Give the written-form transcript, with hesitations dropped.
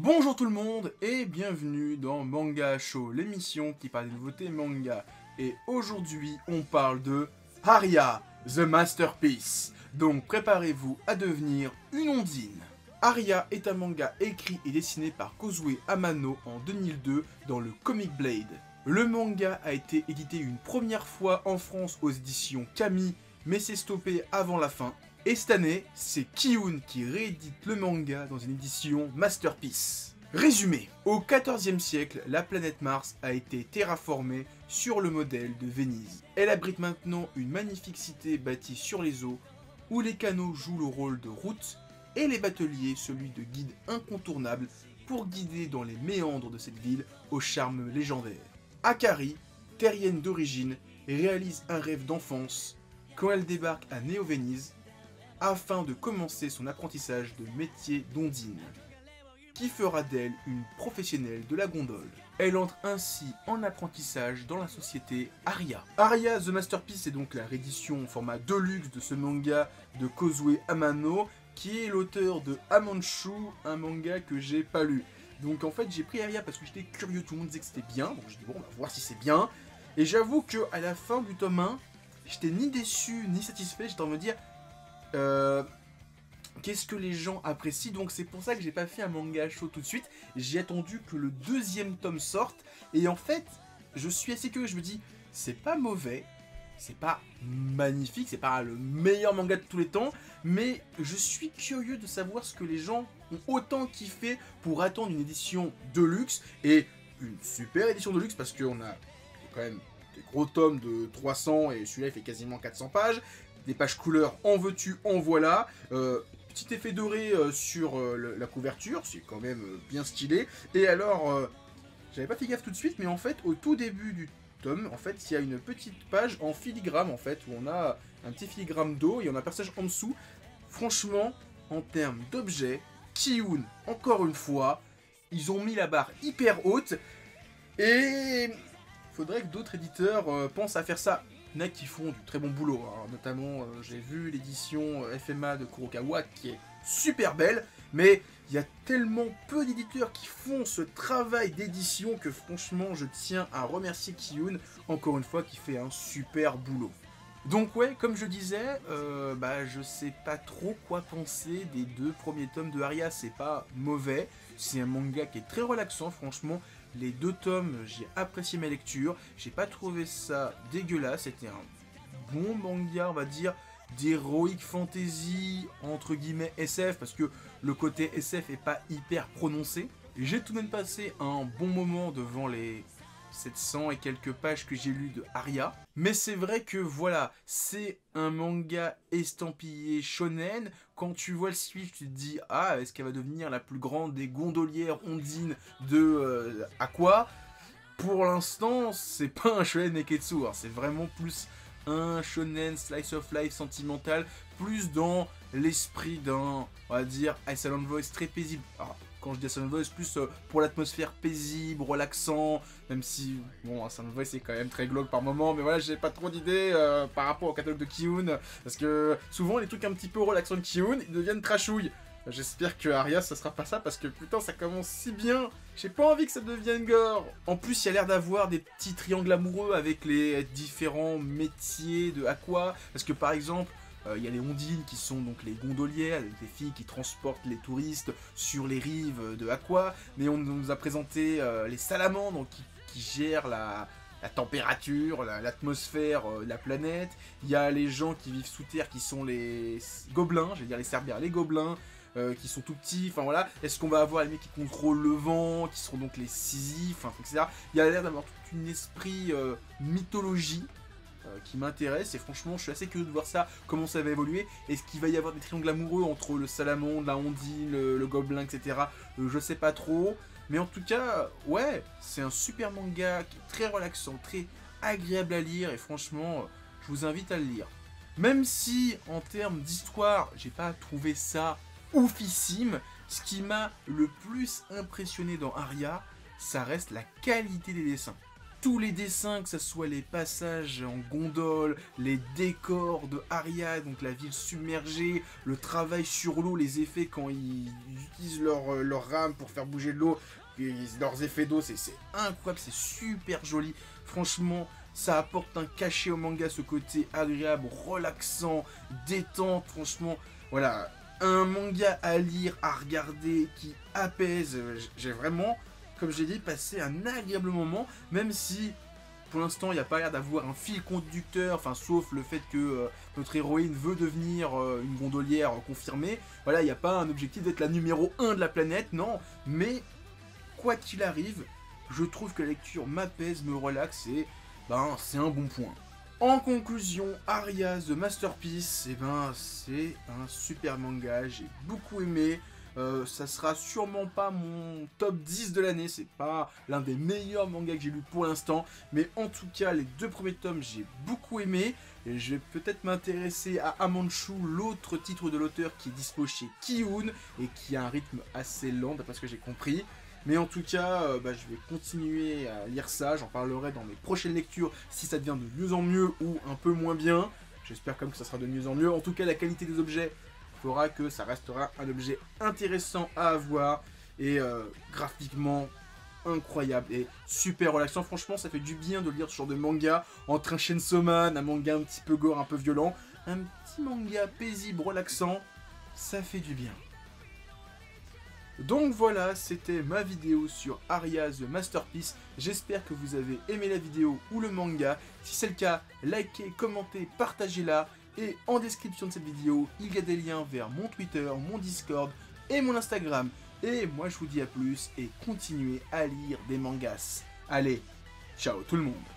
Bonjour tout le monde et bienvenue dans Manga Show, l'émission qui parle des nouveautés manga. Et aujourd'hui, on parle de Aria, The Masterpiece. Donc préparez-vous à devenir une ondine. Aria est un manga écrit et dessiné par Kozue Amano en 2002 dans le Comic Blade. Le manga a été édité une première fois en France aux éditions Kami, mais s'est stoppé avant la fin. Et cette année, c'est Kiyun qui réédite le manga dans une édition Masterpiece. Résumé. Au XIVe siècle, la planète Mars a été terraformée sur le modèle de Venise. Elle abrite maintenant une magnifique cité bâtie sur les eaux, où les canaux jouent le rôle de route, et les bateliers celui de guide incontournable pour guider dans les méandres de cette ville au charme légendaire. Akari, terrienne d'origine, réalise un rêve d'enfance quand elle débarque à Néo-Venise, afin de commencer son apprentissage de métier d'ondine, qui fera d'elle une professionnelle de la gondole. Elle entre ainsi en apprentissage dans la société Aria. Aria The Masterpiece est donc la réédition en format deluxe de ce manga de Kozue Amano, qui est l'auteur de Amanchu, un manga que j'ai pas lu. Donc en fait j'ai pris Aria parce que j'étais curieux, tout le monde disait que c'était bien, donc je dis bon on va voir si c'est bien. Et j'avoue que à la fin du tome 1, j'étais ni déçu ni satisfait, j'étais en train de me dire qu'est-ce que les gens apprécient, donc c'est pour ça que j'ai pas fait un manga chaud tout de suite. J'ai attendu que le deuxième tome sorte, et en fait, je suis assez curieux, je me dis, c'est pas mauvais, c'est pas magnifique, c'est pas le meilleur manga de tous les temps, mais je suis curieux de savoir ce que les gens ont autant kiffé pour attendre une édition deluxe, et une super édition deluxe, parce qu'on a quand même des gros tomes de 300, et celui-là il fait quasiment 400 pages, des pages couleurs, en veux-tu, en voilà. Petit effet doré sur la couverture, c'est quand même bien stylé. Et alors, j'avais pas fait gaffe tout de suite, mais en fait, au tout début du tome, en fait, il y a une petite page en filigrane, en fait, où on a un petit filigrane d'eau, et on a un personnage en dessous. Franchement, en termes d'objets, Kiyun, encore une fois, ils ont mis la barre hyper haute, et faudrait que d'autres éditeurs pensent à faire ça. Il y en a qui font du très bon boulot, hein. Notamment j'ai vu l'édition FMA de Kurokawa qui est super belle, mais il y a tellement peu d'éditeurs qui font ce travail d'édition que franchement je tiens à remercier Kiyun, encore une fois, qui fait un super boulot. Donc ouais, comme je disais, je sais pas trop quoi penser des deux premiers tomes de Aria, c'est pas mauvais, c'est un manga qui est très relaxant, franchement. Les deux tomes, j'ai apprécié ma lecture, j'ai pas trouvé ça dégueulasse, c'était un bon manga, on va dire, d'heroic fantasy, entre guillemets SF, parce que le côté SF est pas hyper prononcé. J'ai tout de même passé un bon moment devant les 700 et quelques pages que j'ai lues de Aria. Mais c'est vrai que voilà, c'est un manga estampillé shonen. Quand tu vois le suivre, tu te dis « Ah, est-ce qu'elle va devenir la plus grande des gondolières ondines de Aqua ?» Pour l'instant, c'est pas un shonen neketsu, hein. C'est vraiment plus un shonen slice of life sentimental, plus dans l'esprit d'un, on va dire, Silent Voice très paisible. Alors, quand je dis Silent Voice, plus pour l'atmosphère paisible, relaxant, même si, bon, Silent Voice c'est quand même très glauque par moment, mais voilà, j'ai pas trop d'idées par rapport au catalogue de Kiyun, parce que souvent les trucs un petit peu relaxants de Kiyun, ils deviennent trashouilles. J'espère que Aria ça sera pas ça, parce que putain ça commence si bien, j'ai pas envie que ça devienne gore. En plus il y a l'air d'avoir des petits triangles amoureux avec les différents métiers de Aqua, parce que par exemple, il y a les ondines qui sont donc les gondolières, les filles qui transportent les touristes sur les rives de Aqua, mais on nous a présenté les salamandres donc, qui gèrent la température, l'atmosphère de la planète. Il y a les gens qui vivent sous terre qui sont les gobelins, je vais dire les cerbères, les gobelins, qui sont tout petits, enfin voilà. Est-ce qu'on va avoir les mecs qui contrôlent le vent, qui seront donc les Sisyphes, etc. Il y a l'air d'avoir tout un esprit mythologie qui m'intéresse, et franchement je suis assez curieux de voir ça, comment ça va évoluer. Est-ce qu'il va y avoir des triangles amoureux entre le salamandre, la ondine, le gobelin, etc. Je sais pas trop, mais en tout cas, ouais, c'est un super manga qui est très relaxant, très agréable à lire, et franchement, je vous invite à le lire. Même si, en termes d'histoire, j'ai pas trouvé ça oufissime, ce qui m'a le plus impressionné dans Aria, ça reste la qualité des dessins. tous les dessins, que ce soit les passages en gondole, les décors de Aria, donc la ville submergée, le travail sur l'eau, les effets quand ils utilisent leur rame pour faire bouger de l'eau, leurs effets d'eau, c'est incroyable, c'est super joli. Franchement, ça apporte un cachet au manga, ce côté agréable, relaxant, détente, franchement, voilà. Un manga à lire, à regarder, qui apaise. J'ai vraiment, comme j'ai dit, passé un agréable moment, même si pour l'instant il n'y a pas l'air d'avoir un fil conducteur, enfin sauf le fait que notre héroïne veut devenir une gondolière confirmée. Voilà, il n'y a pas un objectif d'être la numéro 1 de la planète, non, mais quoi qu'il arrive, je trouve que la lecture m'apaise, me relaxe et ben c'est un bon point. En conclusion, Aria The Masterpiece, eh ben, c'est un super manga, j'ai beaucoup aimé. Ça sera sûrement pas mon top 10 de l'année, c'est pas l'un des meilleurs mangas que j'ai lu pour l'instant, mais en tout cas les 2 premiers tomes j'ai beaucoup aimé, et je vais peut-être m'intéresser à Amanchu, l'autre titre de l'auteur qui est dispo chez Kiun, et qui a un rythme assez lent d'après ce que j'ai compris. Mais en tout cas, je vais continuer à lire ça, j'en parlerai dans mes prochaines lectures si ça devient de mieux en mieux ou un peu moins bien. J'espère quand même que ça sera de mieux en mieux. En tout cas, la qualité des objets fera que ça restera un objet intéressant à avoir et graphiquement incroyable et super relaxant. Franchement, ça fait du bien de lire ce genre de manga entre un Chainsaw Man, un manga un petit peu gore, un peu violent, un petit manga paisible, relaxant, ça fait du bien. Donc voilà, c'était ma vidéo sur Aria The Masterpiece. J'espère que vous avez aimé la vidéo ou le manga. Si c'est le cas, likez, commentez, partagez-la. Et en description de cette vidéo, il y a des liens vers mon Twitter, mon Discord et mon Instagram. Et moi je vous dis à plus et continuez à lire des mangas. Allez, ciao tout le monde.